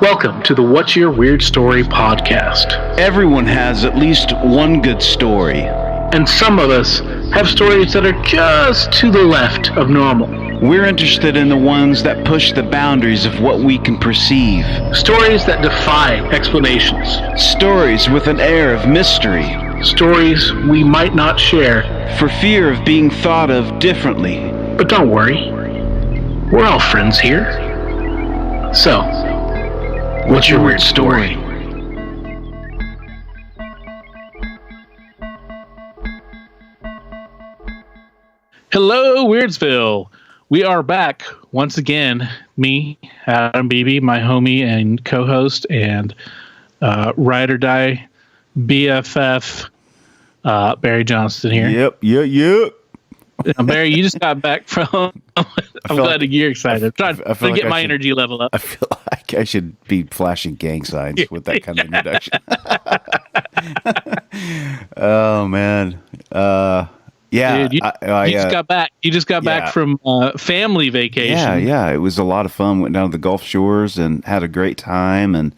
Welcome to the What's Your Weird Story podcast. Everyone has at least one good story. And some of us have stories that are just to the left of normal. We're interested in the ones that push the boundaries of what we can perceive. Stories that defy explanations. Stories with an air of mystery. Stories we might not share for fear of being thought of differently. But don't worry, we're all friends here. So, what's your weird story? Hello, Weirdsville. We are back once again. Me, Adam Beebe, my homie and co-host, and ride or die BFF Barry Johnston here. Yep. Barry, you just got back from. I'm glad you're excited. I'm trying to get my energy level up. I feel like I should be flashing gang signs with that kind of introduction. Oh man. Yeah, dude, you just got back. You just got back from family vacation. Yeah. It was a lot of fun. Went down to the Gulf Shores and had a great time and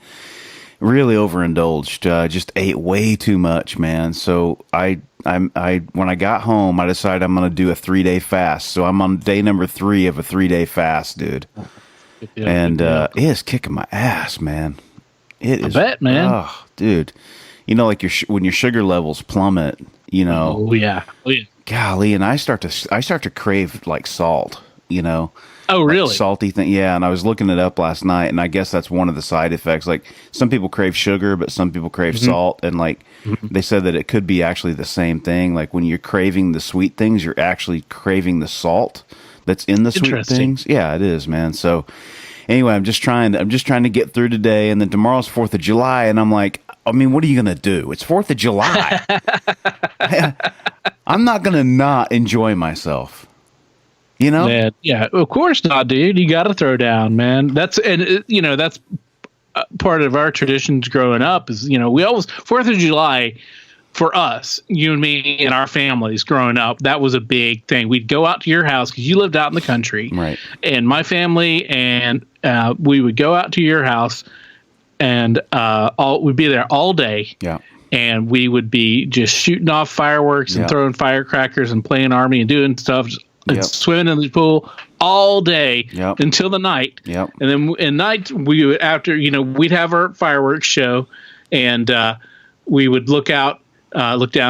really overindulged. Just ate way too much, man. So I when I got home, I decided I'm going to do a 3-day fast. So I'm on day number 3 of a 3-day fast, dude. And it is kicking my ass, man. I bet, man. Oh, dude. You know, like when your sugar levels plummet, you know. Oh yeah. Golly, and I start to crave like salt, you know. Oh, really? Like salty thing. Yeah, and I was looking it up last night, and I guess that's one of the side effects. Like some people crave sugar, but some people crave salt, and like they said that it could be actually the same thing. Like when you're craving the sweet things, you're actually craving the salt that's in the sweet things. Yeah, it is, man. So anyway, I'm just trying to get through today, and then tomorrow's 4th of July, and I'm like, I mean, what are you gonna do? It's 4th of July. I'm not gonna not enjoy myself. You know? Man, yeah, of course not, dude. You got to throw down, man. That's part of our traditions growing up. Is we always 4th of July for us, you and me and our families growing up. That was a big thing. We'd go out to your house because you lived out in the country, right? And my family and we would go out to your house, and we'd be there all day. Yeah. And we would be just shooting off fireworks and throwing firecrackers and playing army and doing stuff. And swimming in the pool all day until the night. Yep. And then at night we would, after we'd have our fireworks show, and we would look down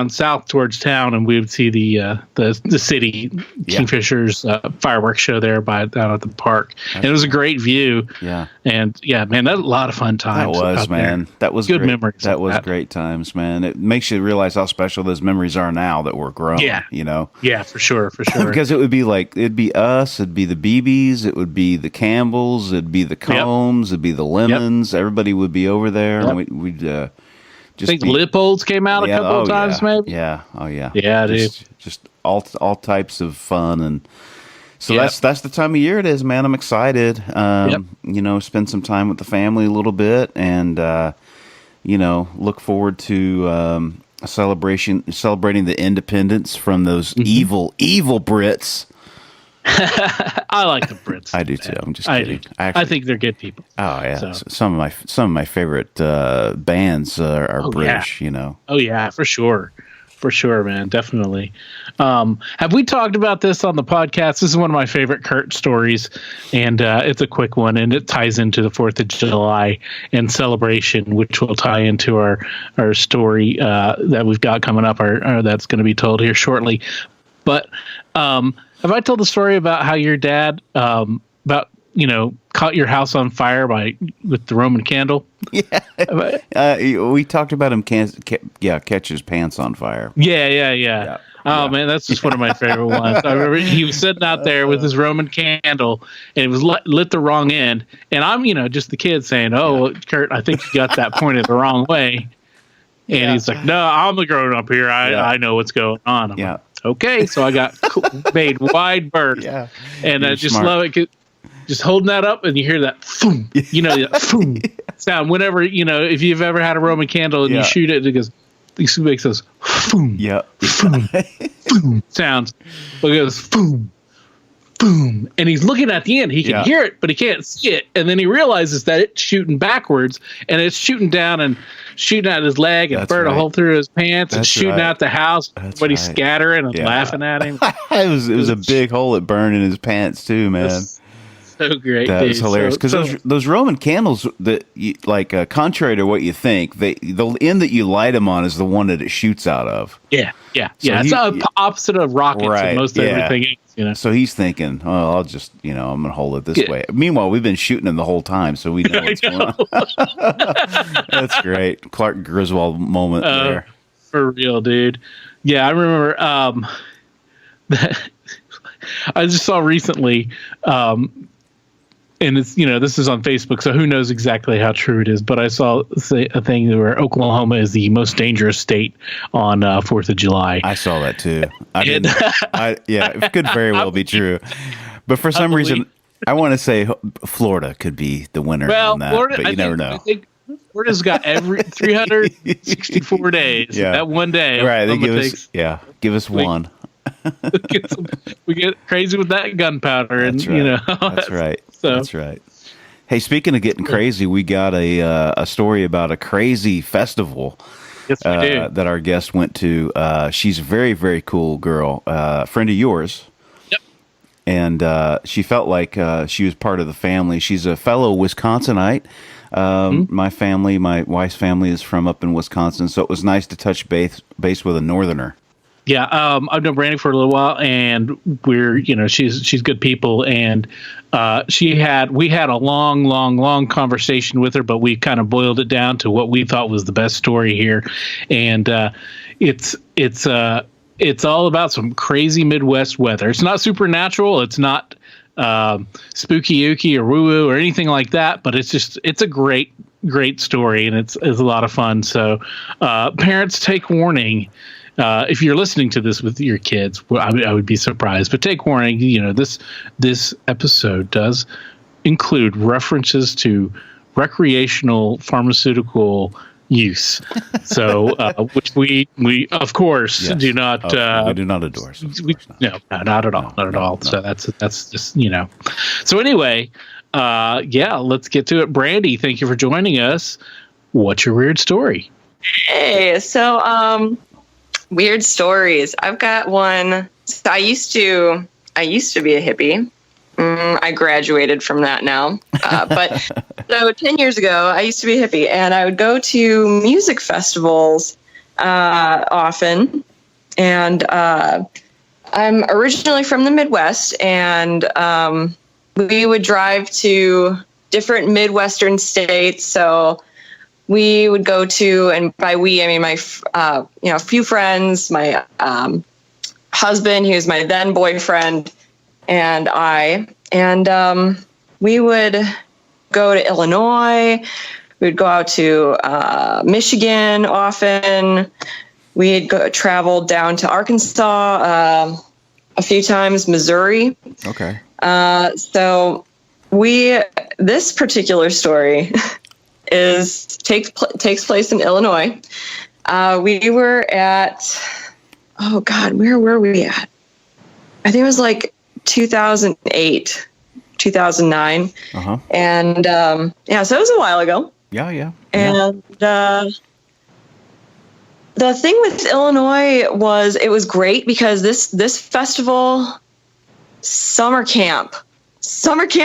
south towards town, and we would see the city Kingfisher's fireworks show there down at the park. And it was a great view. Yeah. And man, that was a lot of fun times. That was, man. That was good great. memories. That was great times, man. It makes you realize how special those memories are now that we're grown. Yeah. Yeah, for sure. Because it'd be us, it'd be the Beebes, it would be the Campbells, it'd be the Combs, it'd be the Lemons. Everybody would be over there, and we'd. I think Lipolds came out a couple of times, maybe. Yeah. Oh, yeah. Yeah, dude. Just all types of fun, and so that's the time of year it is, man. I'm excited. Spend some time with the family a little bit, and look forward to celebrating the independence from those evil Brits. I like the Brits. I do too. I'm just kidding. I think they're good people. Oh yeah, so. Some of my favorite bands are British. Yeah. Oh yeah, for sure, man, definitely. Have we talked about this on the podcast? This is one of my favorite Kurt stories, and it's a quick one, and it ties into the 4th of July and celebration, which will tie into our story that we've got coming up, or that's going to be told here shortly. But have I told the story about how your dad caught your house on fire with the Roman candle? Yeah. We talked about him catch his pants on fire. Yeah. Oh man, that's just one of my favorite ones. I remember he was sitting out there with his Roman candle, and it was lit the wrong end. And I'm just the kid saying, "Oh, Kurt, I think you got that pointed the wrong way." And he's like, "No, I'm the grown up here. I know what's going on." I'm like, okay, so I got made wide berth, and I just love it. Just holding that up, and you hear that boom, that boom sound. Whenever if you've ever had a Roman candle and you shoot it, it makes those boom, boom, boom sounds. It goes boom, boom, and he's looking at the end. He can hear it, but he can't see it. And then he realizes that it's shooting backwards, and it's shooting down and shooting out his leg and burn a hole through his pants and shooting out the house. Everybody's scattering and laughing at him. it was a big hole it burned in his pants too, man. So great. That was hilarious because those Roman candles that contrary to what you think, the end that you light them on is the one that it shoots out of. Yeah. It's opposite of rockets and most everything else. You know? So he's thinking, oh, I'll just, I'm going to hold it this way. Meanwhile, we've been shooting him the whole time, so we know what's going on. That's great. Clark Griswold moment there. For real, dude. Yeah, I remember I just saw recently, and it's, this is on Facebook, so who knows exactly how true it is, but I saw a thing where Oklahoma is the most dangerous state on 4th of July. I saw that too. It could very well be true. But for some reason, I want to say Florida could be the winner on that, Florida, but you never know. I think Florida's got every 364 days. Yeah. That one day. Right. They give us one. we get crazy with that gunpowder. That's right. That's right. Hey, speaking of getting crazy, we got a story about a crazy festival that our guest went to. She's a very, very cool girl, friend of yours. Yep. And she felt like she was part of the family. She's a fellow Wisconsinite. My wife's family is from up in Wisconsin, so it was nice to touch base with a northerner. Yeah, I've known Brandy for a little while, and we're, she's good people, and we had a long conversation with her, but we kind of boiled it down to what we thought was the best story here, and it's all about some crazy Midwest weather. It's not supernatural. It's not spooky ooky or woo woo or anything like that, but it's a great story, and it's a lot of fun. So parents, take warning. If you're listening to this with your kids, I would be surprised, but take warning. This episode does include references to recreational pharmaceutical use. So, which we of course do not. We do not endorse. No, not at all. Not at all. No. So that's just So anyway, let's get to it. Brandy, thank you for joining us. What's your weird story? Hey, so weird stories. I've got one. So I used to be a hippie. I graduated from that now. But so 10 years ago, I used to be a hippie, and I would go to music festivals often. And I'm originally from the Midwest, and we would drive to different Midwestern states. So we would go to, and by we, I mean my, a few friends, my husband, he was my then boyfriend, and I, and we would go to Illinois. We'd go out to Michigan often. We'd travel down to Arkansas a few times, Missouri. Okay. So this particular story takes place in Illinois. We were at, oh God, where were we at? I think it was like 2008, 2009. Uh-huh. And so it was a while ago. Yeah. And the thing with Illinois was it was great because this festival, summer camp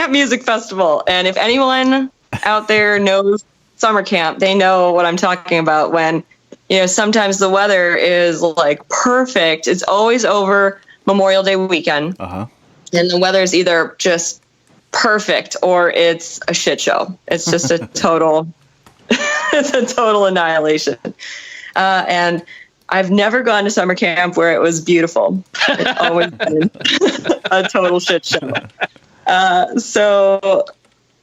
music festival. And if anyone out there knows summer camp, they know what I'm talking about when, sometimes the weather is like perfect. It's always over Memorial Day weekend. Uh-huh. And the weather is either just perfect or it's a shit show. It's just a total, it's a total annihilation. And I've never gone to summer camp where it was beautiful. It's always been a total shit show. So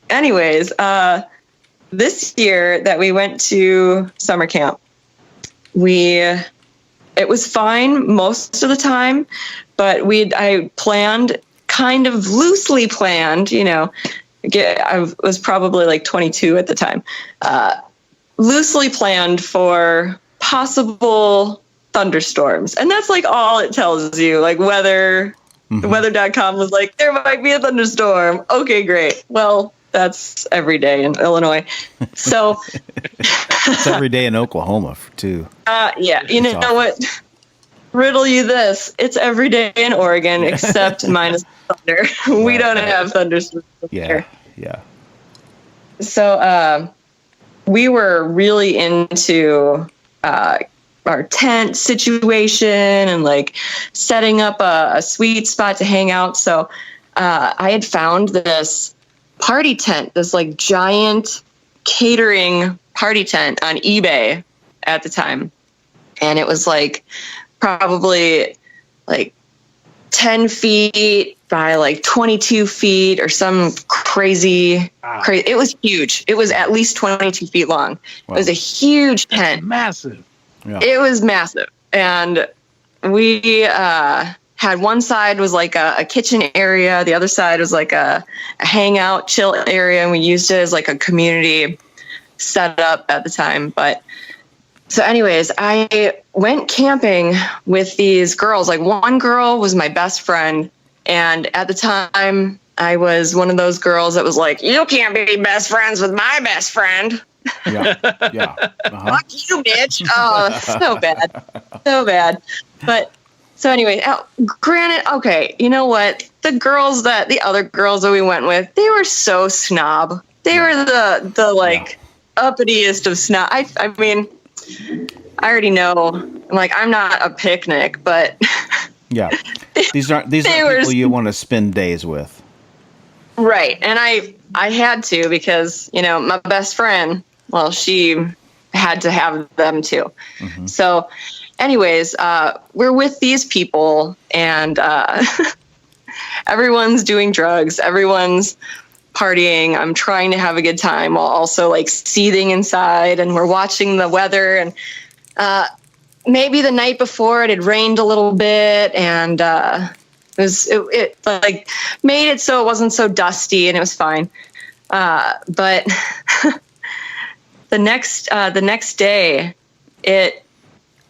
anyways, this year that we went to summer camp, it was fine most of the time, but I planned, kind of loosely planned, I was probably like 22 at the time, loosely planned for possible thunderstorms. And that's like all it tells you, like weather The weather.com was like, there might be a thunderstorm. Okay, great. Well, that's every day in Illinois. So it's every day in Oklahoma too. Yeah, you know what? Riddle you this. It's every day in Oregon except minus thunder. We don't have thunderstorms here. Yeah. So we were really into our tent situation and like setting up a sweet spot to hang out. So I had found this party tent, this like giant catering party tent on eBay at the time. And it was like probably like 10 feet by like 22 feet or some crazy. It was huge. It was at least 22 feet long. Wow. It was a huge tent. Massive. Yeah. It was massive. And we had one side was like a kitchen area. The other side was like a hangout, chill area. And we used it as like a community setup at the time. But so anyways, I went camping with these girls. Like one girl was my best friend. And at the time, I was one of those girls that was like, you can't be best friends with my best friend. Yeah. Fuck you, bitch. Oh, so bad. But so anyway, granted, okay, you know what? The other girls that we went with, they were so snob. They were the like uppitiest of snob. I mean, I already know. I'm not a picnic, but yeah, these aren't people you want to spend days with. Right, and I had to because my best friend. Well, she had to have them too. Mm-hmm. So anyways, we're with these people and everyone's doing drugs. Everyone's partying. I'm trying to have a good time while also like seething inside. And we're watching the weather. And maybe the night before it had rained a little bit. And it like made it so it wasn't so dusty and it was fine. But the next day, it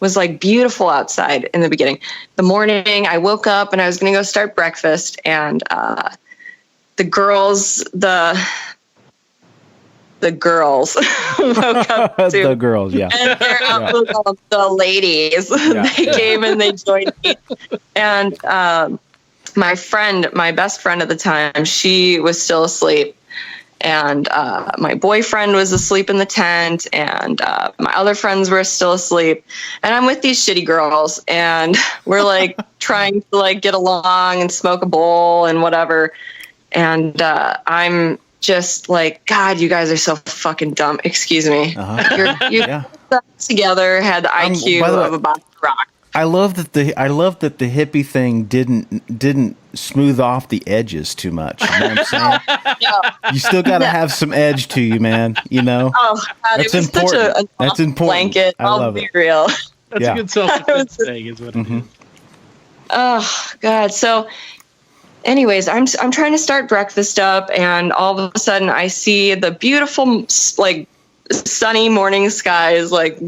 was like beautiful outside in the beginning. The morning, I woke up and I was going to go start breakfast, and the girls woke up too. The girls, yeah. And they're out with the ladies. Yeah. They came and they joined me. And my best friend at the time, she was still asleep. And my boyfriend was asleep in the tent, and my other friends were still asleep. And I'm with these shitty girls, and we're like trying to like get along and smoke a bowl and whatever. And I'm just like, God, you guys are so fucking dumb. Excuse me. Uh-huh. You're together, had the IQ of a box of rock. I love that the hippie thing didn't smooth off the edges too much. You know what I'm saying? Yeah. You still got to have some edge to you, man. You know. Oh, God, that's it was important. Such a that's important. Blanket. I'll be real. That's a good self-defense thing, is what it is. Oh God. So, anyways, I'm trying to start breakfast up, and all of a sudden I see the beautiful like sunny morning skies like.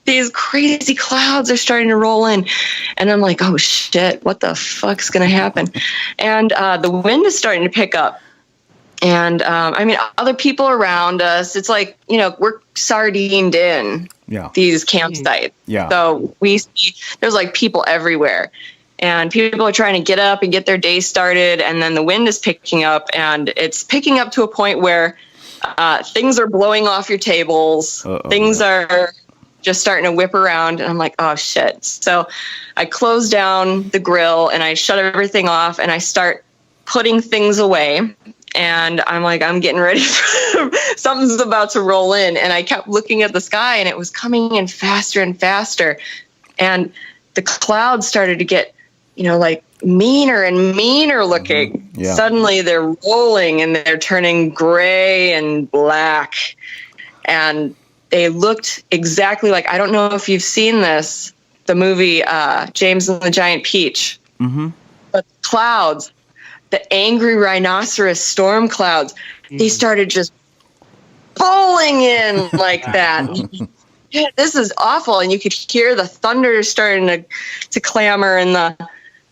These crazy clouds are starting to roll in. And I'm like, oh, shit, what the fuck's going to happen? And the wind is starting to pick up. And, other people around us, it's like, we're sardined in these campsites. Yeah. So we see there's like people everywhere. And people are trying to get up and get their day started. And then the wind is picking up. And it's picking up to a point where things are blowing off your tables. Things are just starting to whip around, and I'm like, oh shit. So I close down the grill and I shut everything off and I start putting things away. And I'm like, I'm getting ready for something's about to roll in. And I kept looking at the sky and it was coming in faster and faster. And the clouds started to get, like meaner and meaner looking. Yeah. Suddenly they're rolling and they're turning gray and black. And they looked exactly like, I don't know if you've seen this, the movie James and the Giant Peach. Mm-hmm. But the clouds, the angry rhinoceros storm clouds, they started just bowling in like that. This is awful. And you could hear the thunder starting to clamor and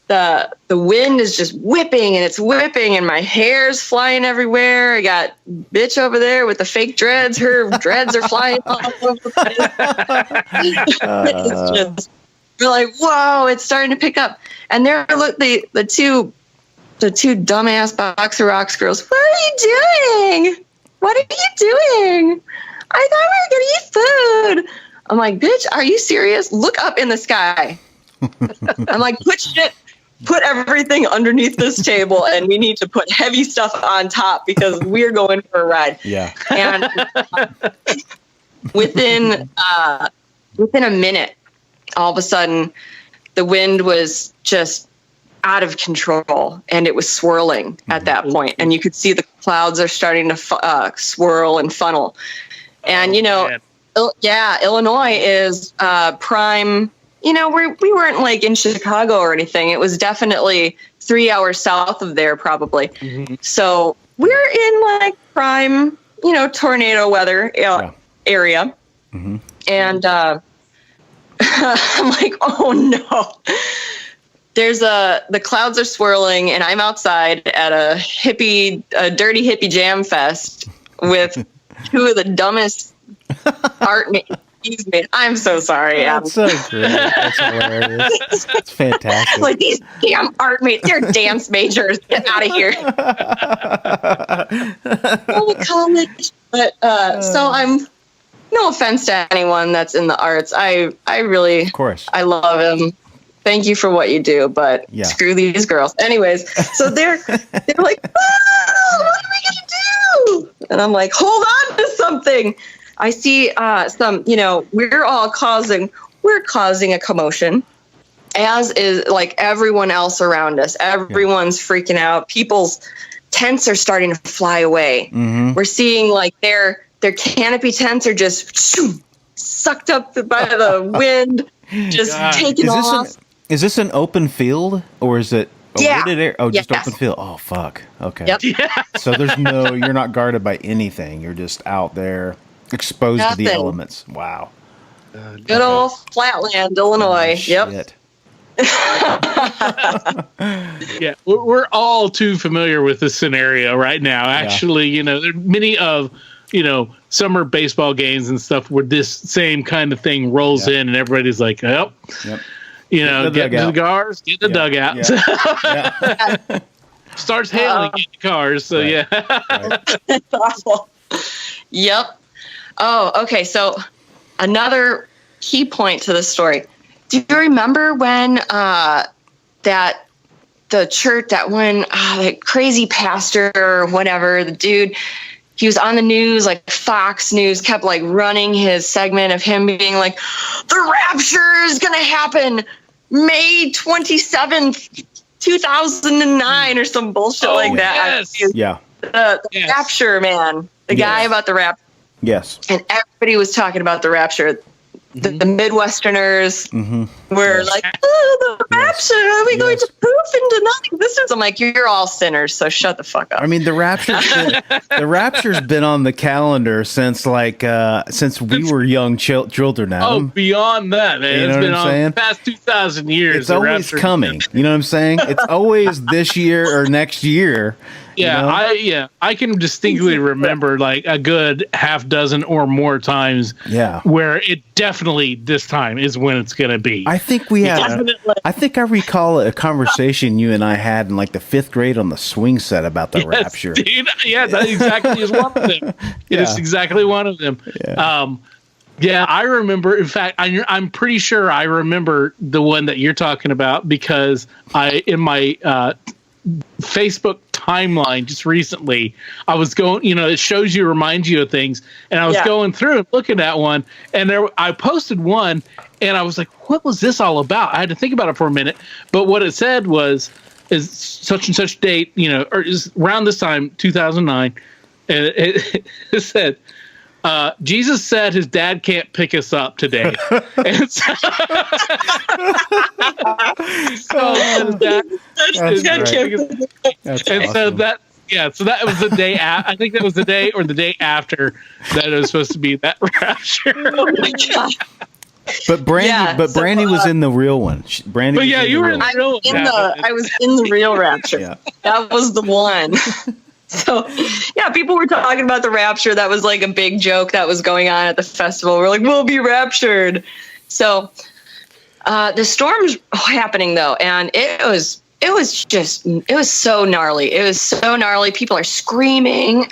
the wind is just whipping and it's whipping and my hair's flying everywhere. I got bitch over there with the fake dreads. Her dreads are flying all over the place. It's just, we're like, whoa, it's starting to pick up. And there look the two dumbass Boxer Rocks girls. What are you doing? What are you doing? I thought we were gonna eat food. I'm like, bitch, are you serious? Look up in the sky. I'm like, put everything underneath this table, and we need to put heavy stuff on top because we're going for a ride. Yeah. And within a minute, all of a sudden, the wind was just out of control, and it was swirling at that point, and you could see the clouds are starting to swirl and funnel. And Illinois is prime. We weren't like in Chicago or anything. It was definitely 3 hours south of there, probably. Mm-hmm. So we're in like prime, tornado weather area. Mm-hmm. And I'm like, oh no. The clouds are swirling, and I'm outside at a dirty hippie jam fest with two of the dumbest art I'm so sorry. That's so great. That's hilarious. It's fantastic. Like, these damn art mates, they're dance majors. Get out of here. College. But so I'm, no offense to anyone that's in the arts. I really, of course, I love him. Thank you for what you do, but screw these girls. Anyways, so they're like, what are we gonna do? And I'm like, hold on to something. I see some, we're causing a commotion, as is like everyone else around us. Everyone's freaking out. People's tents are starting to fly away. Mm-hmm. We're seeing like their canopy tents are just sucked up by the wind, just taken off. Is this an open field, or is it a wooded area? Oh, just open field. Oh, fuck. Okay. Yep. So you're not guarded by anything. You're just out there exposed to the elements. Wow. Good old Flatland, Illinois. Yep. Yeah, we're all too familiar with this scenario right now. Actually, there are many of, summer baseball games and stuff where this same kind of thing rolls in, and everybody's like, "Oh, get to the cars, get the dugout." Yeah. Starts hailing in the cars. So Right. It's awful. Yep. Oh, okay. So another key point to the story. Do you remember when that crazy pastor or whatever, the dude, he was on the news, like Fox News kept like running his segment of him being like, the rapture is going to happen May 27th, 2009 or some bullshit like that. Yes. The rapture, man. The guy about the rapture. Yes. And everybody was talking about the rapture. The Midwesterners were like, oh, the rapture. Are we going to poof into non-existence? I'm like, you're all sinners, so shut the fuck up. I mean, the rapture's been on the calendar since we were young children now. Oh, beyond that, man. It's been on the past 2,000 years. It's always coming. You know what I'm saying? It's always this year or next year. I can distinctly remember like a good half dozen or more times where it definitely this time is when it's going to be. I think we had I recall a conversation you and I had in like the 5th grade on the swing set about the rapture. Dude, that exactly is one of them. It is exactly one of them. Yeah. I remember. In fact, I'm pretty sure I remember the one that you're talking about because in my Facebook timeline just recently, I was going, it shows you, reminds you of things, and I was going through and looking at one, and I posted one, and I was like, what was this all about? I had to think about it for a minute, but what it said is such and such date, or is around this time, 2009, and it said, Jesus said his dad can't pick us up today. And so, so that was the day. I think that was the day or the day after that it was supposed to be that rapture. Oh my god! But Brandy was in the real one. Brandy. But yeah, you were in I the real I was in the real Rapture. Yeah. That was the one. So, yeah, people were talking about the Rapture. That was like a big joke that was going on at the festival. We're like, we'll be raptured. So, the storm's happening though, and it was so gnarly. It was so gnarly. People are screaming.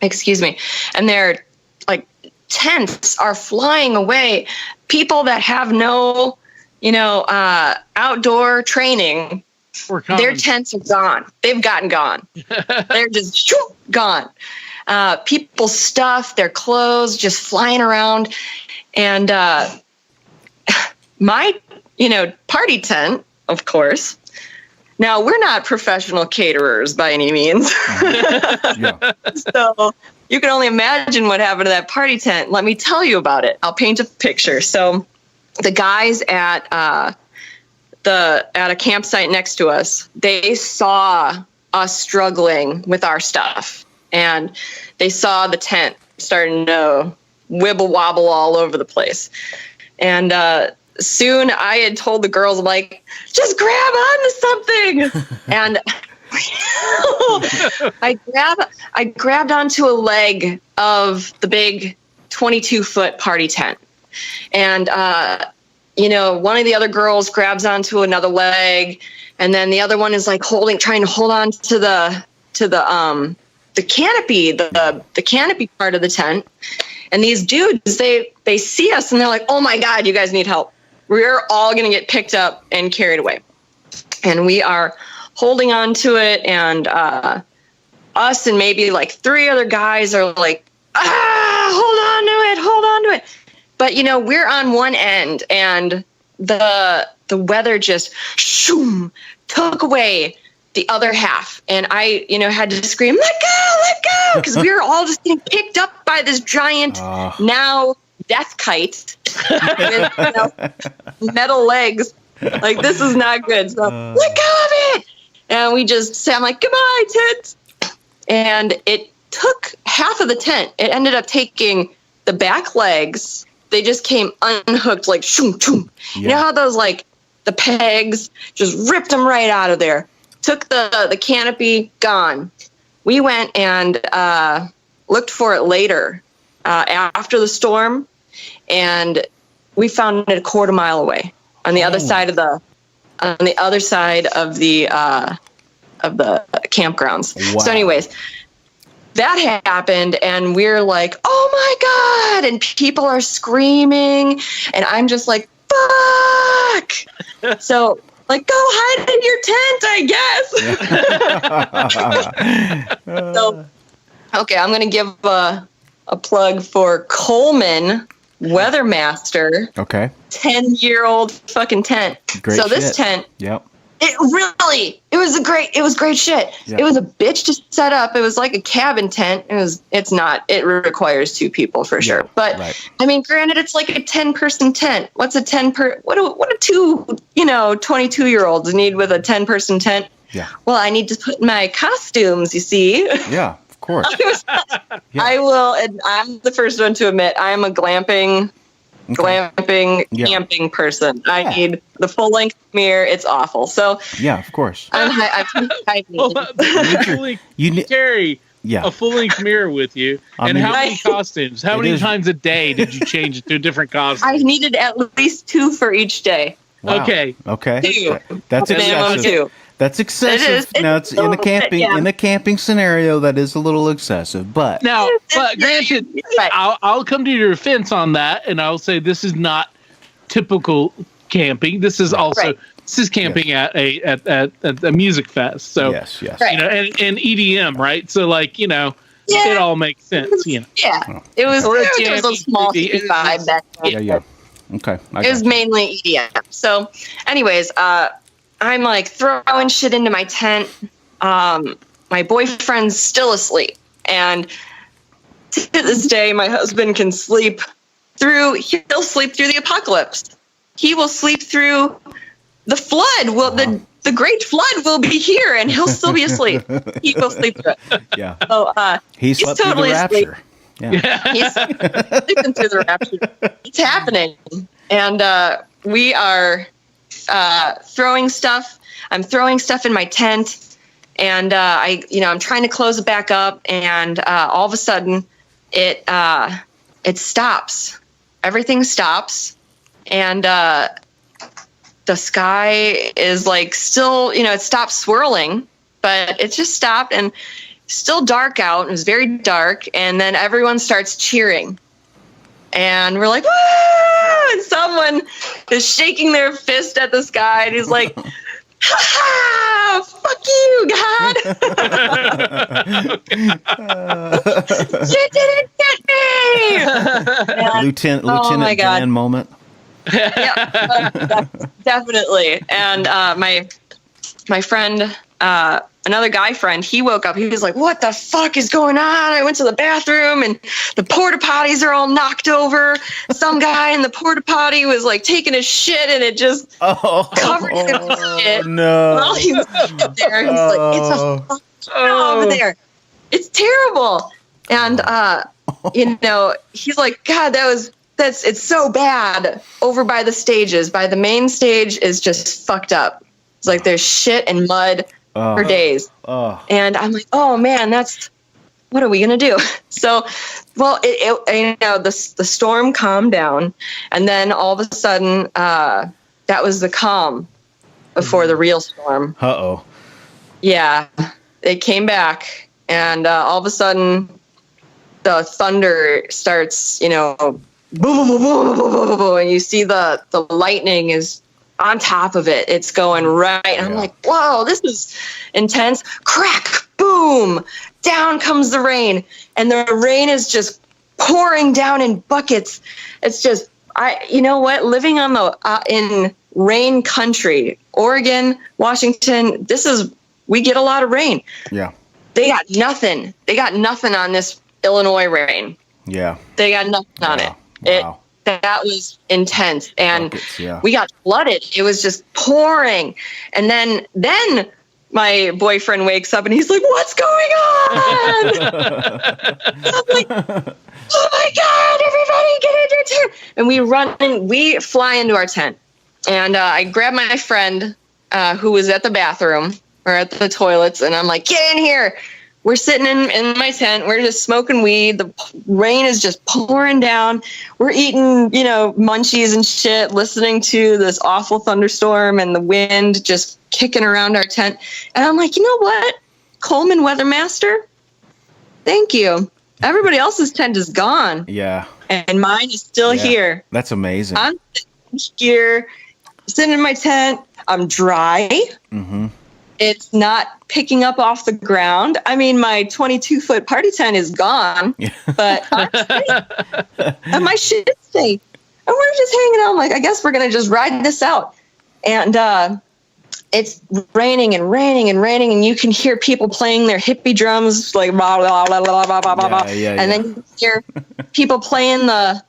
Excuse me. And their like tents are flying away. People that have no, outdoor training, their tents are gone. They've gotten gone. They're just gone. People's stuff, their clothes, just flying around. And my, party tent, of course. Now, we're not professional caterers by any means. Yeah. So you can only imagine what happened to that party tent. Let me tell you about it. I'll paint a picture. So the guys at a campsite next to us, they saw us struggling with our stuff. And they saw the tent starting to wibble wobble all over the place. And soon I had told the girls, I'm like, just grab onto something. And I grabbed onto a leg of the big 22-foot party tent. And, one of the other girls grabs onto another leg. And then the other one is like trying to hold on to the canopy, the canopy part of the tent. And these dudes, they see us and they're like, oh my God, you guys need help. We're all going to get picked up and carried away. And we are holding on to it. And us and maybe like 3 other guys are like, hold on to it. But, we're on one end and the weather just took away the other half. And I, had to scream, let go, because we were all just getting picked up by this giant now death kite with metal legs. Like, this is not good. So let go of it. And we just say, I'm like, goodbye, tent. And it took half of the tent. It ended up taking the back legs. They just came unhooked, like, shoom, shoom. Yeah. You know how those, like, the pegs just ripped them right out of there. Took the canopy, gone. We went and looked for it later after the storm, and we found it a quarter mile away on the other side of the campgrounds. Wow. So, anyways, that happened, and we're like, oh my God, and people are screaming, and I'm just like, fuck. So, like, go hide in your tent, I guess. So, okay, I'm going to give a plug for Coleman Weathermaster. Okay. 10-year-old fucking tent. Great so this shit. tent, yep. it was great shit. Yep. It was a bitch to set up. It was like a cabin tent. It requires 2 people for sure. But right. I mean, granted, it's like a 10-person tent. What's a 10 what do 2, 22-year-olds need with a 10-person tent? Yeah. Well, I need to put my costumes, you see. Yeah, of course. I will, and I'm the first one to admit I am a camping person. I need the full-length mirror. It's awful. So yeah, of course. You carry a full-length mirror with you. And how many costumes? How many times a day did you change it to a different costume? I needed at least 2 for each day. Wow. Okay. 2. That's excessive. 2. That's excessive. Now it's in a camping scenario. That is a little excessive, but granted, I'll come to your defense on that, and I'll say this is not typical camping. This is also this is camping at a music fest. So yes, and EDM, right? So it all makes sense. Yeah, it was a small vibe back then. Yeah. Okay, it was mainly EDM. So, anyways, I'm like throwing shit into my tent. My boyfriend's still asleep. And to this day, my husband can he'll sleep through the apocalypse. He will sleep through the flood. Well, the great flood will be here and he'll still be asleep. He will sleep through it. Yeah. So, he's totally asleep. Yeah. He's sleeping through the rapture. It's happening. And we are throwing stuff. I'm throwing stuff in my tent. And I'm trying to close it back up. And all of a sudden, it stops. Everything stops. And the sky is like still, it stopped swirling, but it just stopped and still dark out. It was very dark. And then everyone starts cheering. And we're like, woo! And someone is shaking their fist at the sky. And he's like, ha ha! Fuck you, God! You didn't get me! And, Lieutenant Dan moment. Yeah, definitely. And my friend, another guy friend, he woke up. He was like, what the fuck is going on? I went to the bathroom and the porta potties are all knocked over. Some guy in the porta potty was like taking a shit and it just covered him in shit. No. While he was there, he's like, it's a fucking over there. It's terrible. And, he's like, God, it's so bad over by the stages. By the main stage is just fucked up. It's like there's shit and mud for days. And I'm like, oh man, what are we going to do? So, well, the storm calmed down. And then all of a sudden, that was the calm before the real storm. Uh-oh. Yeah, it came back. And all of a sudden, the thunder starts, boom, boom, boom, boom, boom, boom, boom, and you see the lightning is on top of it. It's going right. And I'm like, whoa, this is intense. Crack, boom, down comes the rain. And the rain is just pouring down in buckets. It's just, living on in rain country, Oregon, Washington, we get a lot of rain. Yeah. They got nothing. They got nothing on this Illinois rain. Yeah. They got nothing on it. Wow. That was intense. And buckets, we got flooded. It was just pouring. And then my boyfriend wakes up and he's like, what's going on? I'm like, oh my God, everybody get in your tent. And we fly into our tent. And I grab my friend who was at the bathroom or at the toilets. And I'm like, get in here. We're sitting in my tent. We're just smoking weed. The rain is just pouring down. We're eating, munchies and shit, listening to this awful thunderstorm and the wind just kicking around our tent. And I'm like, you know what? Coleman Weathermaster, thank you. Everybody else's tent is gone. Yeah. And mine is still here. That's amazing. I'm here, sitting in my tent. I'm dry. Mm-hmm. It's not picking up off the ground. I mean, my 22-foot party tent is gone, but I'm safe. And my shit's safe. And we're just hanging out. I'm like, I guess we're going to just ride this out. And it's raining and raining and raining, and you can hear people playing their hippie drums, like blah, blah, blah, blah, blah, blah, blah. And then you hear people playing their,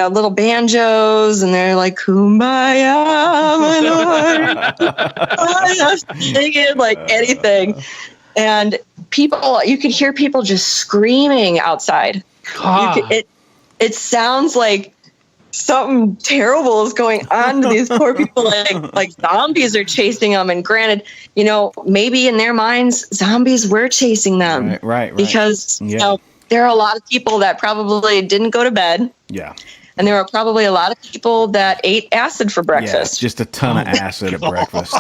little banjos, and they're like, Kumbaya, my Lord. Singing like anything. And you could hear people just screaming outside. It sounds like something terrible is going on to these poor people. Like zombies are chasing them. And granted, maybe in their minds, zombies were chasing them. Right. Because, there are a lot of people that probably didn't go to bed. Yeah. And there are probably a lot of people that ate acid for breakfast. Yeah, just a ton of acid at breakfast.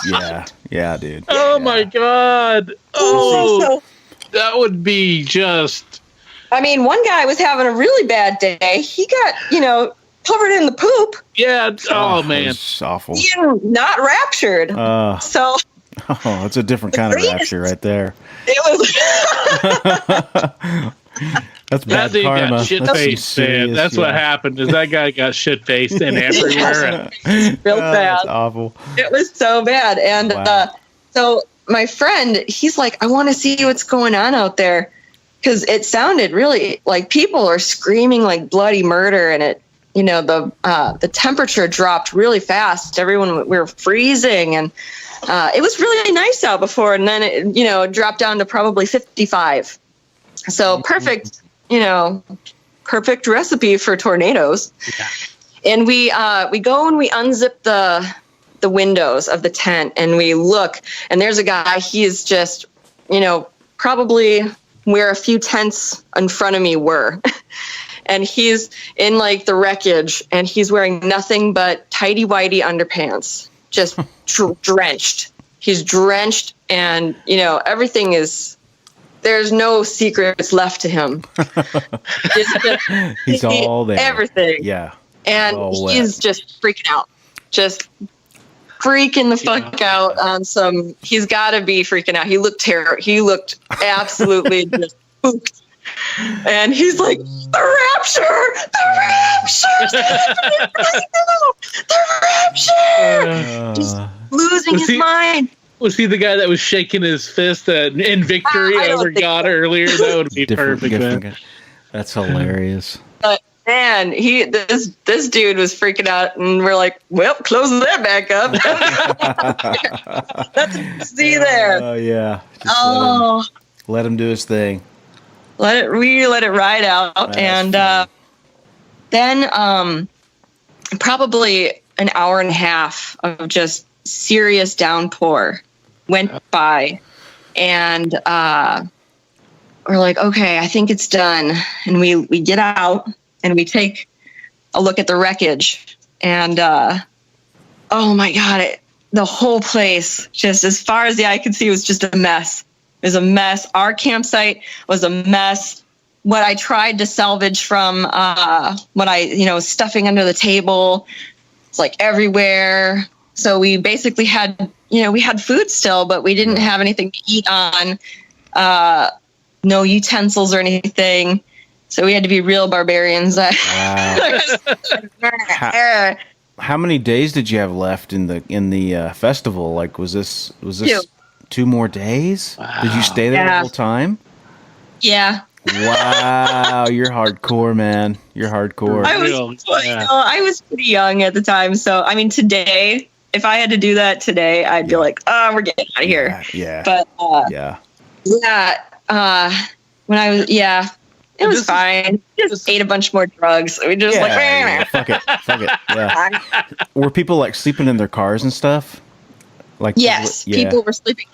Yeah, dude. Oh, my God. Oh, that would be just... I mean, one guy was having a really bad day. He got, covered in the poop. Yeah. Oh, man. It's awful. Not raptured. So... Oh, it's a different kind of rapture right there. It was... That's bad that dude karma. got shit faced, man. That's what happened. Is that guy got shit faced and everywhere? Real bad. That's awful. It was so bad. And so my friend, he's like, I want to see what's going on out there, because it sounded really like people are screaming like bloody murder, and it, the temperature dropped really fast. We were freezing, and it was really nice out before, and then it dropped down to probably 55. So perfect perfect recipe for tornadoes. Yeah. And we go and we unzip the windows of the tent and we look, and there's a guy. He is just, probably where a few tents in front of me were. And he's in like the wreckage, and he's wearing nothing but tighty whitey underpants, just drenched. He's drenched, and everything is. There's no secrets left to him. He's all there. Everything. Yeah. And he's just freaking out. Just freaking the fuck out on some. He's got to be freaking out. He looked He looked absolutely just spooked. And he's like, the rapture! Just losing his mind. Was he the guy that was shaking his fist in victory over God earlier? That would be perfect, man. That's hilarious. But man, this dude was freaking out, and we're like, well, close that back up. Let's see there. Oh yeah. Just let him do his thing. Let it ride out. That's and then probably an hour and a half of just serious downpour went by, and we're like, okay, I think it's done. And we get out and we take a look at the wreckage, and oh my God, the whole place, just as far as the eye could see, was just a mess. It was a mess. Our campsite was a mess. What I tried to salvage from what I, stuffing under the table, it's like everywhere. So we basically had, we had food still, but we didn't have anything to eat on, no utensils or anything. So we had to be real barbarians. Wow. How many days did you have left in the festival? Like, was this 2 more days? Wow. Did you stay there the whole time? Yeah. Wow, you're hardcore, man. You're hardcore. I was pretty young at the time, so I mean, today, if I had to do that today, I'd be like, "Oh, we're getting out of here." Yeah. But when I was, it was fine. Just ate a bunch more drugs. We just fuck it. Yeah. Were people like sleeping in their cars and stuff? Like, yes, people were sleeping.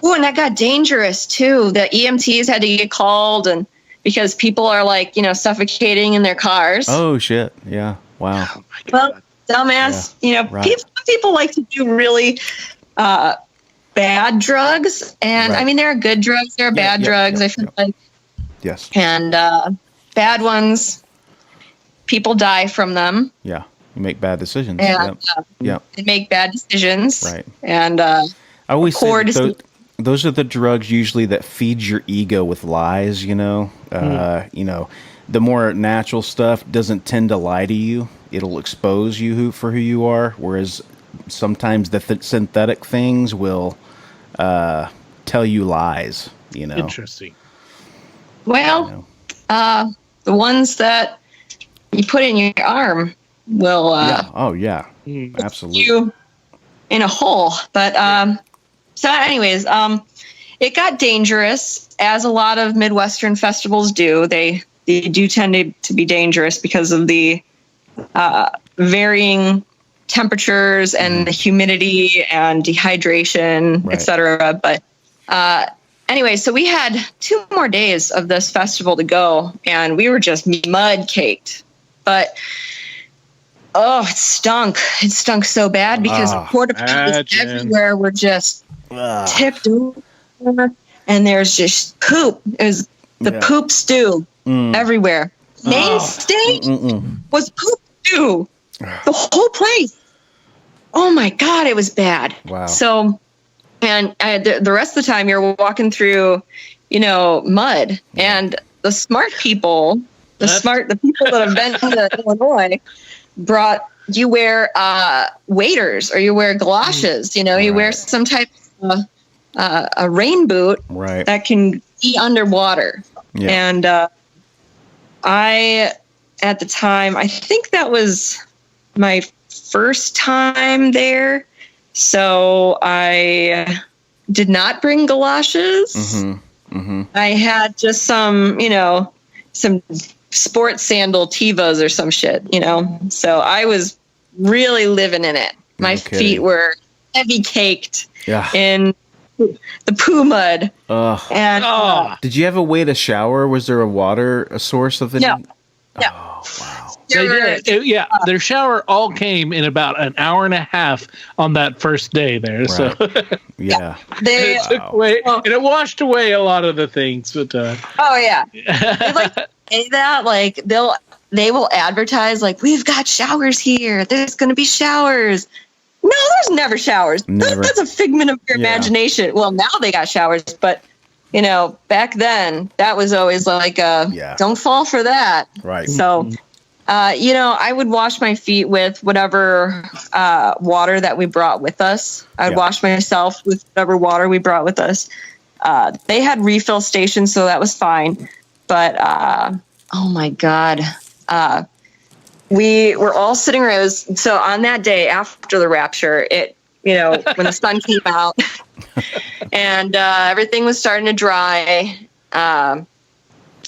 Oh, and that got dangerous too. The EMTs had to get called, and because people are like, suffocating in their cars. Oh shit! Yeah. Wow. Oh, well, dumbass. Right. People like to do really bad drugs, and I mean, there are good drugs, there are bad drugs. I feel like. Yes. And bad ones, people die from them. Yeah. You make bad decisions. And, they make bad decisions. Right. And I always say those are the drugs usually that feed your ego with lies, the more natural stuff doesn't tend to lie to you. It'll expose you for who you are, whereas sometimes the synthetic things will tell you lies, Interesting. Well, the ones that you put in your arm will absolutely you in a hole. But so anyways, it got dangerous, as a lot of Midwestern festivals do. They do tend to be dangerous because of the varying temperatures and the humidity and dehydration, etc. But anyway, so we had 2 more days of this festival to go, and we were just mud caked. But it stunk. It stunk so bad because porta potties everywhere were just tipped over, and there's just poop. It was the poop stew everywhere. Main stage was poop stew. The whole place. Oh my God, it was bad. Wow. So, and the rest of the time you're walking through, mud, and the smart people, the people that have been to Illinois you wear waders, or you wear galoshes, you wear some type of a rain boot that can be underwater. Yeah. And at the time, I think that was my first time there. So I did not bring galoshes. I had just some some sports sandal Tevas or some shit, you know? So I was really living in it. My feet were heavy caked in the poo mud. And did you have a way to shower? Was there a source of it? No. Oh, wow. They did. Their shower all came in about an hour and a half on that first day there. Right. So they took away, and it washed away a lot of the things. But they like say that, like they will advertise like, we've got showers here. There's going to be showers. No, there's never showers. Never. That's a figment of your imagination. Well, now they got showers, but you know, back then that was always like, don't fall for that. Right. So. You know, I would wash my feet with whatever water that we brought with us. I'd wash myself with whatever water we brought with us. They had refill stations, so that was fine. But, oh my God. We were all sitting around. So on that day after the rapture, when the sun came out and everything was starting to dry,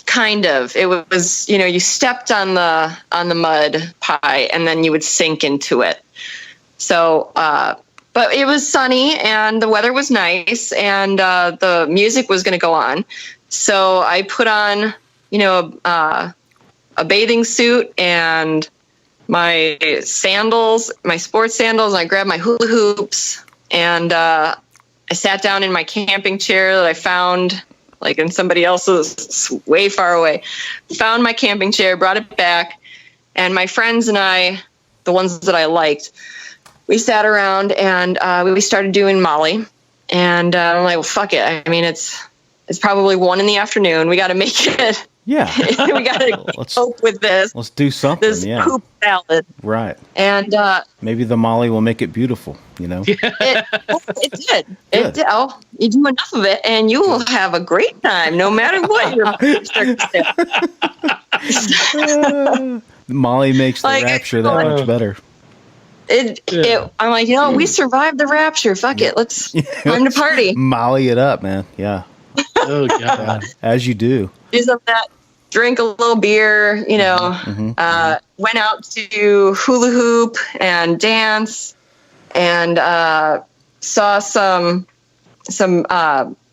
kind of. It was, you stepped on the mud pie and then you would sink into it. So, but it was sunny and the weather was nice and the music was going to go on. So I put on, a bathing suit and my sandals, my sports sandals. And I grabbed my hula hoops and I sat down in my camping chair that I found like in somebody else's way far away. Found my camping chair, brought it back, and my friends and I, the ones that I liked, we sat around and we started doing Molly. And I'm like, well, fuck it. I mean, it's probably 1 PM. We got to make it. Yeah. We got to cope with this. Let's do something. This poop salad. Right. And maybe the Molly will make it beautiful, It did. It did. Oh, you do enough of it and you will have a great time no matter what your circumstance. Molly makes the rapture that much better. I'm like, we survived the rapture. Fuck it. Let's time to party. Molly it up, man. Yeah. Oh, God. As you do. Do some of that. Drink a little beer, went out to hula hoop and dance and saw some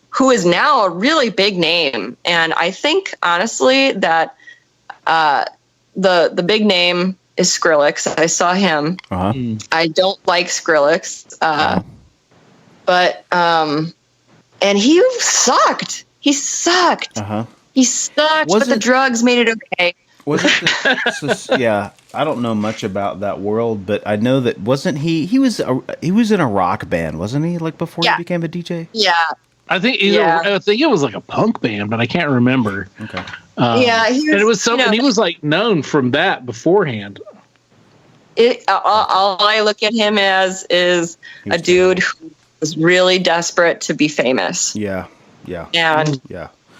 who is now a really big name. And I think, honestly, that the big name is Skrillex. I saw him. I don't like Skrillex, but and he sucked. He sucked. He sucked, but the drugs made it okay. Was it yeah, I don't know much about that world, but I know that wasn't he was in a rock band, wasn't he? Like before he became a DJ? Yeah. I think it was like a punk band, but I can't remember. Okay. He was something he was like known from that beforehand. All I look at him as is a dude who was really desperate to be famous. Yeah. And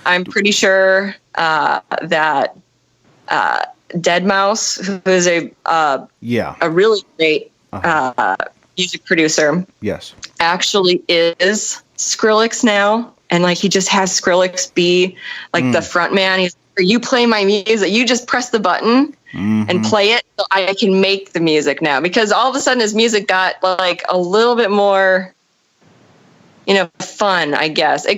I'm pretty sure that Deadmau5, who is a really great music producer, actually is Skrillex now, and like he just has Skrillex be like the front man. He's like, you play my music, you just press the button and play it, so I can make the music now. Because all of a sudden his music got like a little bit more, fun. I guess I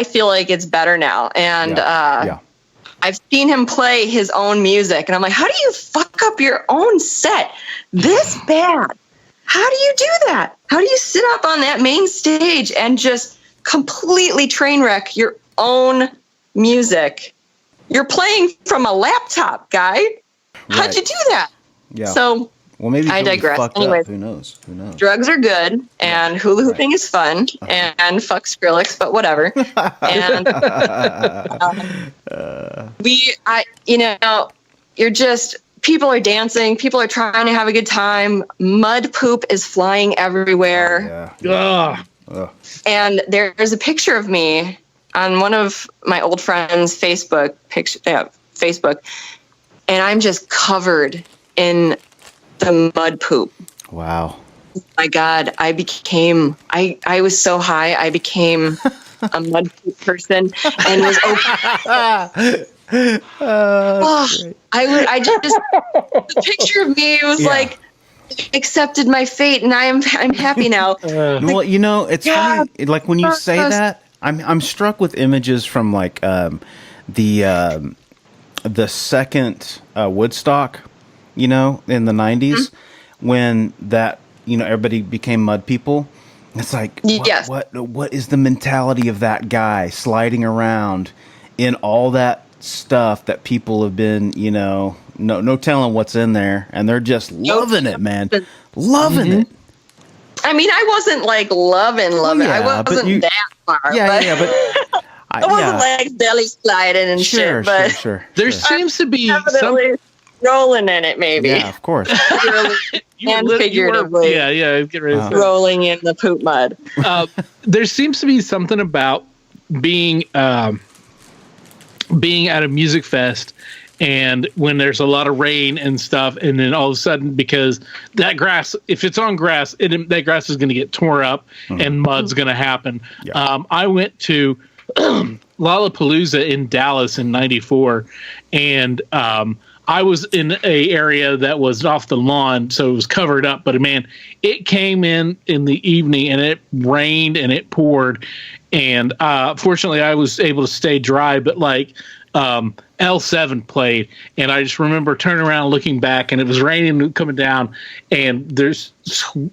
feel like it's better now, and I've seen him play his own music, and I'm like, how do you fuck up your own set this bad? How do you do that? How do you sit up on that main stage and just completely train wreck your own music? You're playing from a laptop, guy. How'd you do that? Yeah. So well, maybe I digress. Anyways, who knows? Drugs are good, and hula hooping is fun, and fuck Skrillex, but whatever. And you're just, people are dancing, people are trying to have a good time. Mud poop is flying everywhere. And there's a picture of me on one of my old friends' Facebook, and I'm just covered in the mud poop. Wow. Oh my God, I was so high, I became a mud person and was open. I just the picture of me was like accepted my fate, and I'm happy now. Well, it's funny. Like when you say that, I'm struck with images from like the second Woodstock, in the 90s when that everybody became mud people. It's like what is the mentality of that guy sliding around in all that stuff that people have been, no telling what's in there, and they're just loving it, man. Loving it. I mean, I wasn't like loving. I wasn't that far. But I wasn't like belly sliding and shit. But sure. There seems to be some rolling in it, maybe. Yeah, of course. And figuratively. Get rid of rolling in the poop mud. There seems to be something about being at a music fest, and when there's a lot of rain and stuff, and then all of a sudden, because that grass, if it's on grass, that grass is going to get torn up and mud's going to happen. Yeah. I went to Lollapalooza in Dallas in '94, and I was in a area that was off the lawn, so it was covered up. But man, it came in the evening, and it rained and it poured. And fortunately, I was able to stay dry. But like L7 played, and I just remember turning around, looking back, and it was raining and coming down, and there's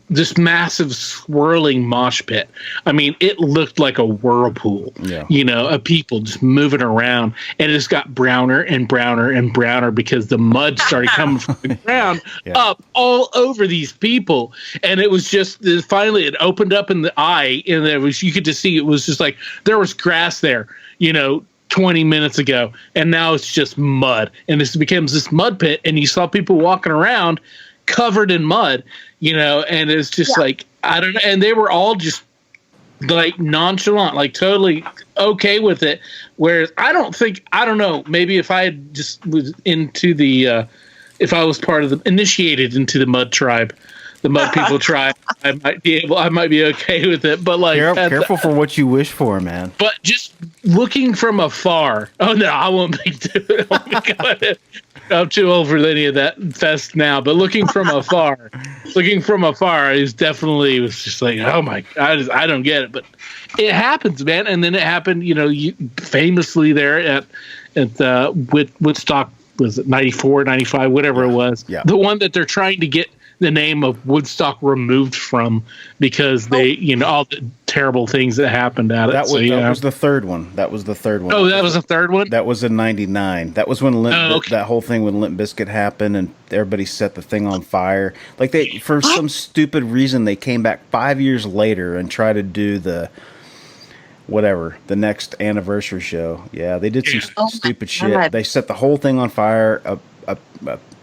this massive swirling mosh pit. I mean, it looked like a whirlpool, of people just moving around, and it just got browner and browner and browner because the mud started coming from the ground up all over these people, and it was just finally it opened up in the eye, and you could just see it was just like there was grass there, 20 minutes ago, and now it's just mud, and this becomes this mud pit, and you saw people walking around covered in mud, and it's just like, I don't know, and they were all just like nonchalant, like totally okay with it, whereas I don't know, maybe if I had just was into the if I was part of the initiated into the mud tribe, the mud people tribe, I might be okay with it, but like careful for what you wish for, man. But just looking from afar, I won't be doing it. I'm too old for any of that fest now, but looking from afar, is definitely was just like, oh my God, I don't get it, but it happens, man. And then it happened, famously there at Woodstock, was it 94, 95, whatever it was, the one that they're trying to get the name of Woodstock removed from because they, all the terrible things that happened at it. That was the third one. Oh, that was the third one? That was in 99. That was when that whole thing with Limp Bizkit happened and everybody set the thing on fire. Like for some stupid reason, they came back 5 years later and tried to do the next anniversary show. Yeah, they did some stupid shit. They set the whole thing on fire.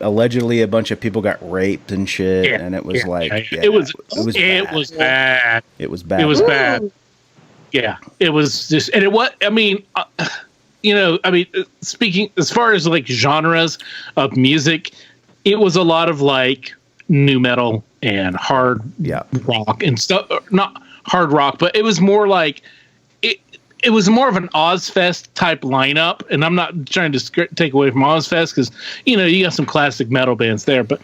Allegedly, a bunch of people got raped and shit, and it was it was bad. It was bad. It was bad. Yeah, it was just, and it was. I mean, speaking as far as like genres of music, it was a lot of like nu metal and hard rock and stuff. Not hard rock, but it was more like it was more of an Ozfest type lineup, and I'm not trying to take away from Ozfest because you got some classic metal bands there, but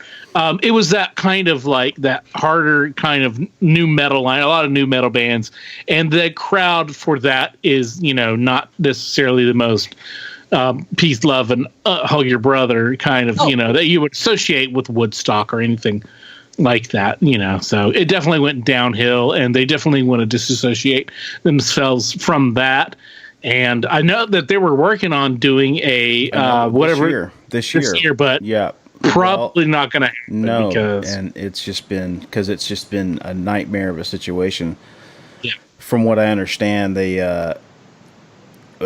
it was that kind of like that harder kind of new metal line, a lot of new metal bands, and the crowd for that is not necessarily the most peace, love, and hug your brother kind of that you would associate with Woodstock or anything like that, so it definitely went downhill, and they definitely want to disassociate themselves from that. And I know that they were working on doing a this year, but probably not going to happen. No, and it's just been a nightmare of a situation. Yeah. From what I understand, they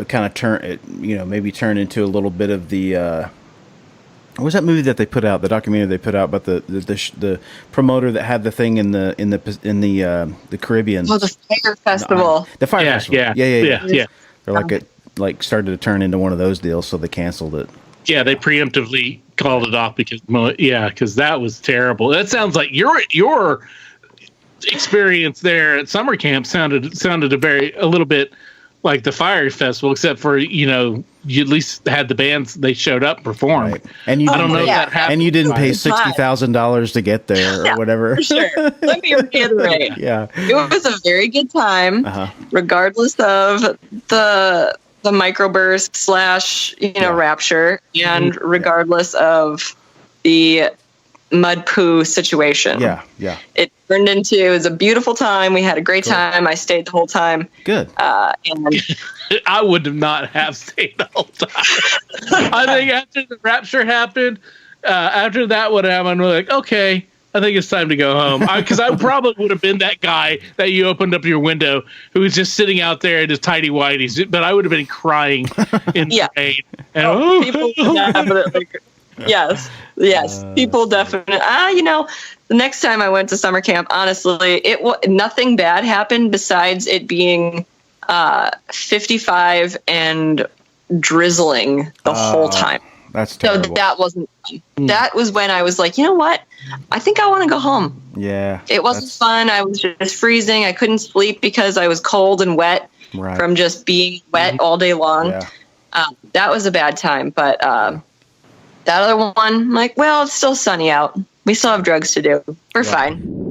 kind of turned into a little bit of the. What was that movie that they put out? The documentary they put out about the promoter that had the thing in the Caribbean. Oh, the Fire Festival. The Fire Festival. Yeah. They're started to turn into one of those deals, so they canceled it. Yeah, they preemptively called it off because that was terrible. That sounds like your experience there at summer camp sounded a little bit like the Fire Festival, except for, you at least had the bands, they showed up, performed. Right. And you I don't know if that happened. And you didn't pay Fine. $60,000 to get there or whatever. For sure. Let me reiterate. Yeah. It was a very good time, regardless of the microburst / rapture, and regardless of the mud poo situation. Yeah. It was a beautiful time. We had a great time. I stayed the whole time. Good. And I would not have stayed the whole time. I think after the rapture happened, after that would happen, we're like, okay, I think it's time to go home. Because I probably would have been that guy that you opened up your window who was just sitting out there in his tidy whities, but I would have been crying in the rain. And, people definitely. Yes. People definitely. The next time I went to summer camp, honestly, nothing bad happened besides it being 55 and drizzling the whole time. That's terrible. So that wasn't fun. That was when I was like, you know what? I think I want to go home. Yeah. It wasn't fun. I was just freezing. I couldn't sleep because I was cold and wet from just being wet all day long. Yeah. That was a bad time. But that other one, I'm like, well, it's still sunny out. We still have drugs to do. We're fine.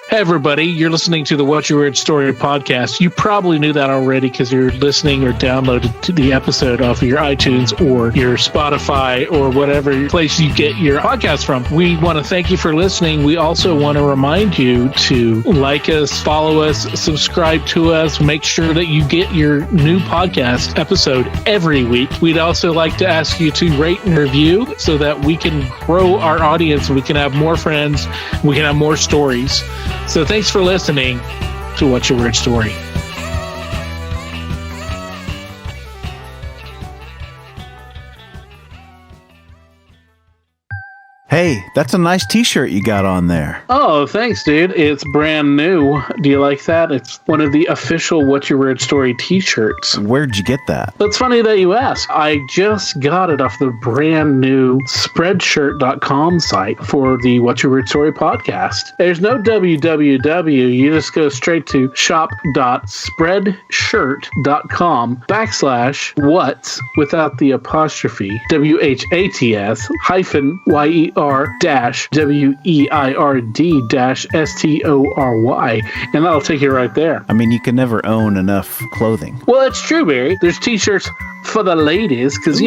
Hey everybody, you're listening to the What's Your Weird Story podcast. You probably knew that already because you're listening or downloaded to the episode off of your iTunes or your Spotify or whatever place you get your podcast from. We want to thank you for listening. We also want to remind you to like us, follow us, subscribe to us, make sure that you get your new podcast episode every week. We'd also like to ask you to rate and review so that we can grow our audience, we can have more friends, we can have more stories. So thanks for listening to What's Your Weird Story. Hey, that's a nice t-shirt you got on there. Oh, thanks, dude. It's brand new. Do you like that? It's one of the official What's Your Weird Story t-shirts. Where'd you get that? It's funny that you ask. I just got it off the brand new Spreadshirt.com site for the What's Your Weird Story podcast. There's no www. You just go straight to shop.spreadshirt.com/what's without the apostrophe WHATS hyphen YER dash WEIRD dash STORY, and that'll take you right there. I mean, you can never own enough clothing. Well, it's true, Barry. There's t-shirts for the ladies because,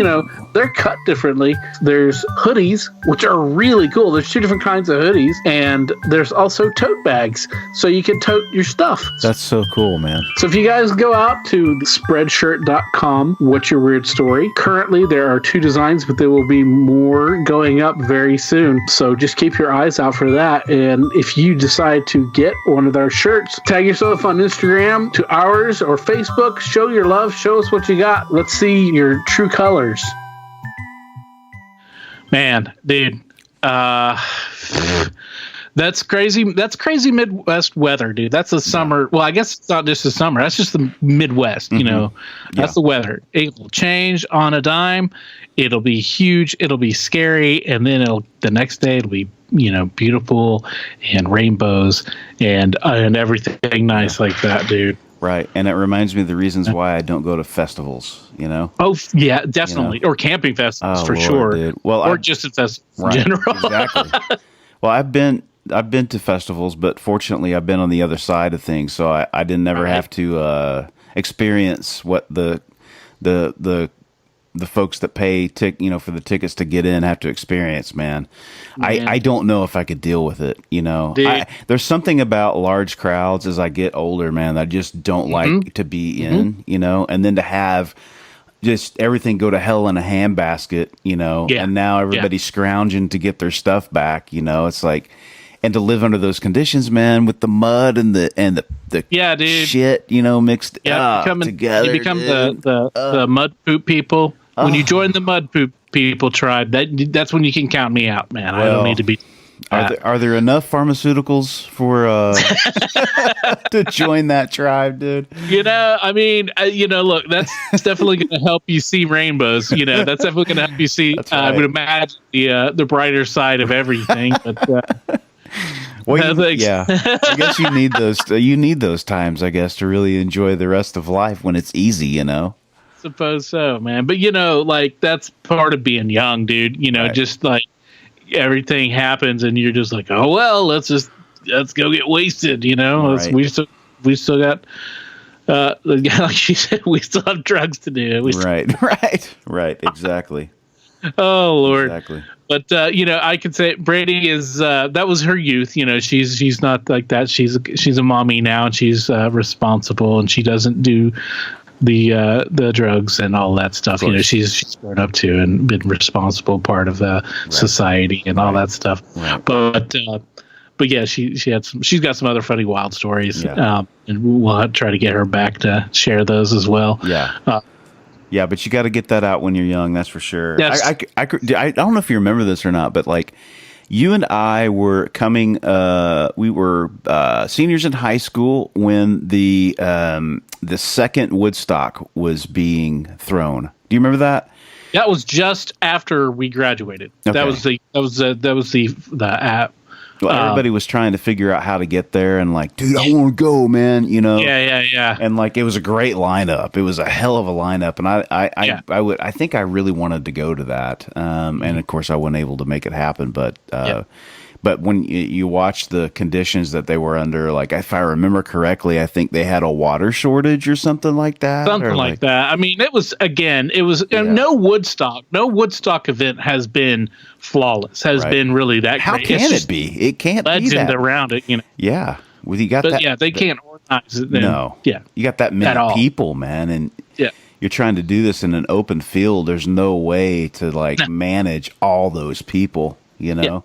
they're cut differently. There's hoodies, which are really cool. There's 2 different kinds of hoodies, and there's also tote bags, so you can tote your stuff. That's so cool, man. So if you guys go out to spreadshirt.com, What's Your Weird Story, currently there are 2 designs, but there will be more going up very soon. So just keep your eyes out for that. And if you decide to get one of our shirts, tag yourself on Instagram to ours or Facebook. Show your love. Show us what you got. Let's see your true colors. Man, dude. That's crazy. That's crazy Midwest weather, dude. That's the summer. Well, I guess it's not just the summer. That's just the Midwest, That's the weather. It will change on a dime. It'll be huge. It'll be scary. And then the next day it'll be, beautiful and rainbows and everything nice like that, dude. Right. And it reminds me of the reasons why I don't go to festivals, Oh, yeah, definitely. Or camping festivals for sure. Dude. Well, or just in festivals in general. Exactly. Well, I've been to festivals, but fortunately I've been on the other side of things, so I didn't never have to experience what the folks that pay for the tickets to get in have to experience, man. I don't know if I could deal with it, There's something about large crowds as I get older, man, that I just don't like to be in, and then to have just everything go to hell in a handbasket, and now everybody's scrounging to get their stuff back, it's like, and to live under those conditions, man, with the mud and the shit, mixed together. You become the mud poop people. When you join the mud poop people tribe, that's when you can count me out, man. I don't need to be. Are there enough pharmaceuticals for to join that tribe, dude? I mean, look, that's definitely going to help you see rainbows. That's definitely going to help you see. Right. I would imagine the brighter side of everything. But well, yeah, I guess you need those. You need those times, I guess, to really enjoy the rest of life when it's easy. Suppose so, man. But like that's part of being young, dude. Right. Just like everything happens, and you're just like, oh well, let's go get wasted. Right. We still got. Like she said, we still have drugs to do. Right, exactly. Oh Lord, exactly. But I could say Brady is that was her youth. She's not like that. She's a mommy now, and she's responsible, and she doesn't do the drugs and all that stuff. She's grown up too and been responsible part of the society and all that stuff. Right. But yeah, she's got some other funny wild stories. Yeah. And we'll try to get her back to share those as well. Yeah. Yeah, but you got to get that out when you're young. That's for sure. Yes. I don't know if you remember this or not, but like you and I were coming. We were seniors in high school when the second Woodstock was being thrown. Do you remember that? That was just after we graduated. Okay. That was the app. Well, everybody was trying to figure out how to get there, and like, dude, I want to go, man. Yeah. And like, it was a great lineup. It was a hell of a lineup, and I think I really wanted to go to that. And of course, I wasn't able to make it happen. But when you watch the conditions that they were under, like if I remember correctly, I think they had a water shortage or something like that. Something like that. I mean, it was no Woodstock event has been flawless. Been really that How great. Can it be? It can't be legend that. around it. Yeah. Well, you got that. Yeah, they can't organize it. Then. No. Yeah. You got that many people, man, and you're trying to do this in an open field. There's no way to manage all those people. Yeah.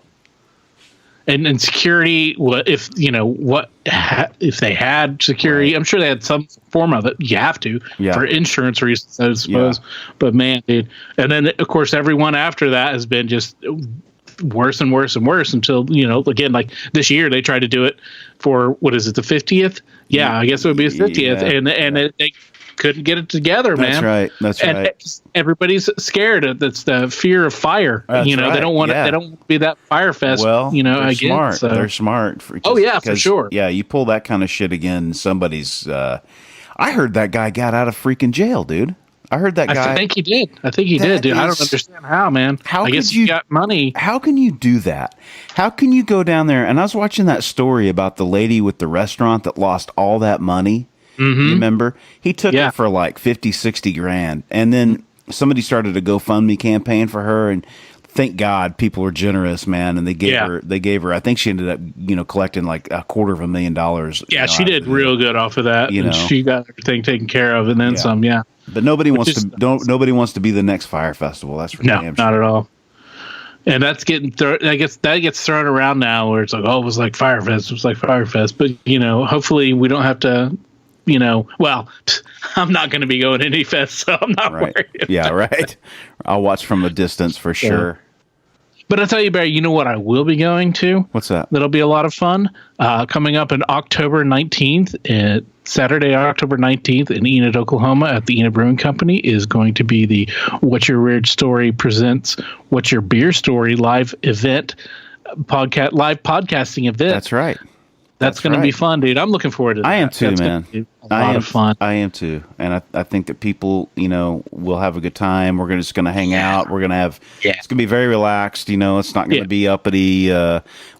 And security, if they had security, right. I'm sure they had some form of it. You have to for insurance reasons, I suppose. Yeah. But man, dude, and then of course everyone after that has been just worse and worse and worse until again, like this year they tried to do it for what is it, the 50th? Yeah, I guess it would be the 50th, they couldn't get it together, man. That's right. Everybody's scared. That's the fear of fire. That's they don't want to. They don't want to be that fire fest. Well, they're smart. So. They're smart. For sure. Yeah, you pull that kind of shit again, somebody's. I heard that guy got out of freaking jail, dude. I heard that guy. I think he did. Dude. I don't understand how, man. I guess he got money. How can you do that? How can you go down there? And I was watching that story about the lady with the restaurant that lost all that money. Mm-hmm. You remember? He took it for like 50, 60 grand. And then somebody started a GoFundMe campaign for her. And thank God people were generous, man. And they gave her, I think she ended up, collecting like $250,000. Yeah, she did real good off of that. And she got everything taken care of and then some, yeah. But nobody wants to be the next fire festival. That's for damn sure. Not at all. And that's getting I guess that gets thrown around now where it's like, oh, it was like Firefest. It was like Firefest. But, hopefully we don't have to, well, I'm not going to be going to any fest, so I'm not worried. Yeah, right. I'll watch from a distance for sure. But I'll tell you, Barry, you know what I will be going to? What's that? That'll be a lot of fun. Coming up on October 19th, Saturday, October 19th in Enid, Oklahoma at the Enid Brewing Company is going to be the What's Your Weird Story presents What's Your Beer Story live event, live podcasting event. That's right. That's going to be fun, dude. I'm looking forward to that. I am too, man. A lot of fun. I am too. And I think that people, will have a good time. We're just going to hang out. We're going to have, it's going to be very relaxed. It's not going to be uppity,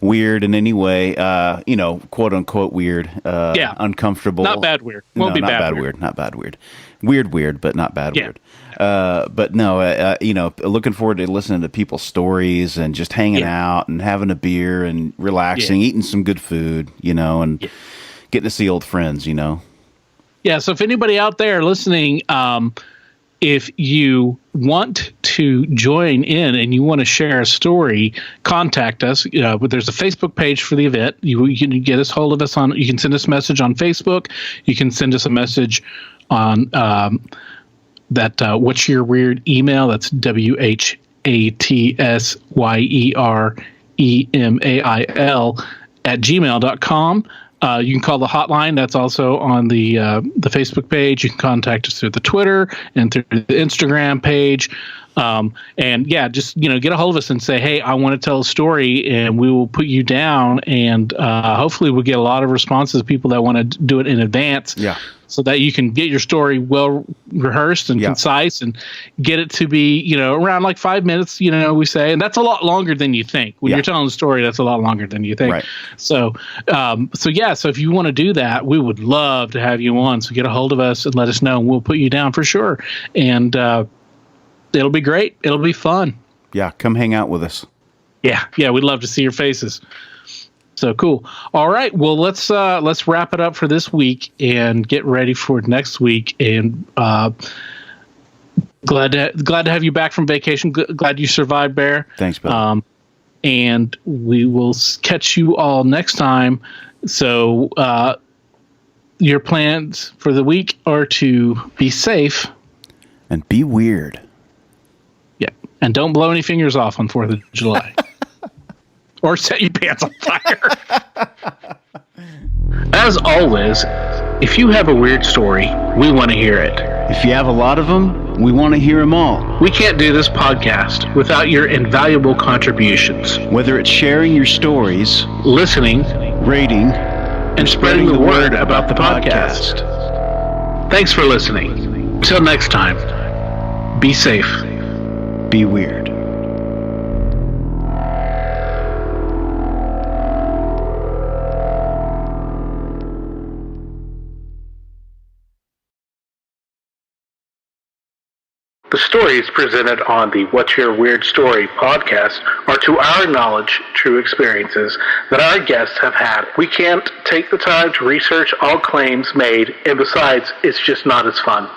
weird in any way, quote unquote weird, uncomfortable. Not bad weird. Won't be not bad weird. Not bad weird. Weird, but not bad weird. But no, looking forward to listening to people's stories and just hanging out and having a beer and relaxing, eating some good food, and getting to see old friends, Yeah. So if anybody out there listening, if you want to join in and you want to share a story, contact us. But there's a Facebook page for the event. You can get us hold of us on. You can send us a message on Facebook. You can send us a message on What's Your Weird email? That's WHATSYER @gmail.com. You can call the hotline. That's also on the Facebook page. You can contact us through the Twitter and through the Instagram page. And yeah, just, get a hold of us and say, hey, I want to tell a story, and we will put you down. And hopefully we'll get a lot of responses of people that want to do it in advance. Yeah. So that you can get your story well rehearsed and concise and get it to be, around like 5 minutes, we say. And that's a lot longer than you think. When you're telling the story, that's a lot longer than you think. Right. So if you want to do that, we would love to have you on. So get a hold of us and let us know, and we'll put you down for sure. And it'll be great. It'll be fun. Yeah, come hang out with us. Yeah, we'd love to see your faces. So cool. All right. Well, let's wrap it up for this week and get ready for next week. And glad to have you back from vacation. Glad you survived, Bear. Thanks, buddy. And we will catch you all next time. So your plans for the week are to be safe and be weird. Yeah, and don't blow any fingers off on 4th of July. Or set your pants on fire. As always, if you have a weird story, we want to hear it. If you have a lot of them, we want to hear them all. We can't do this podcast without your invaluable contributions. Whether it's sharing your stories, listening, rating, and spreading the word about the podcast. Thanks for listening. Till next time, be safe. Be weird. The stories presented on the What's Your Weird Story podcast are, to our knowledge, true experiences that our guests have had. We can't take the time to research all claims made, and besides, it's just not as fun.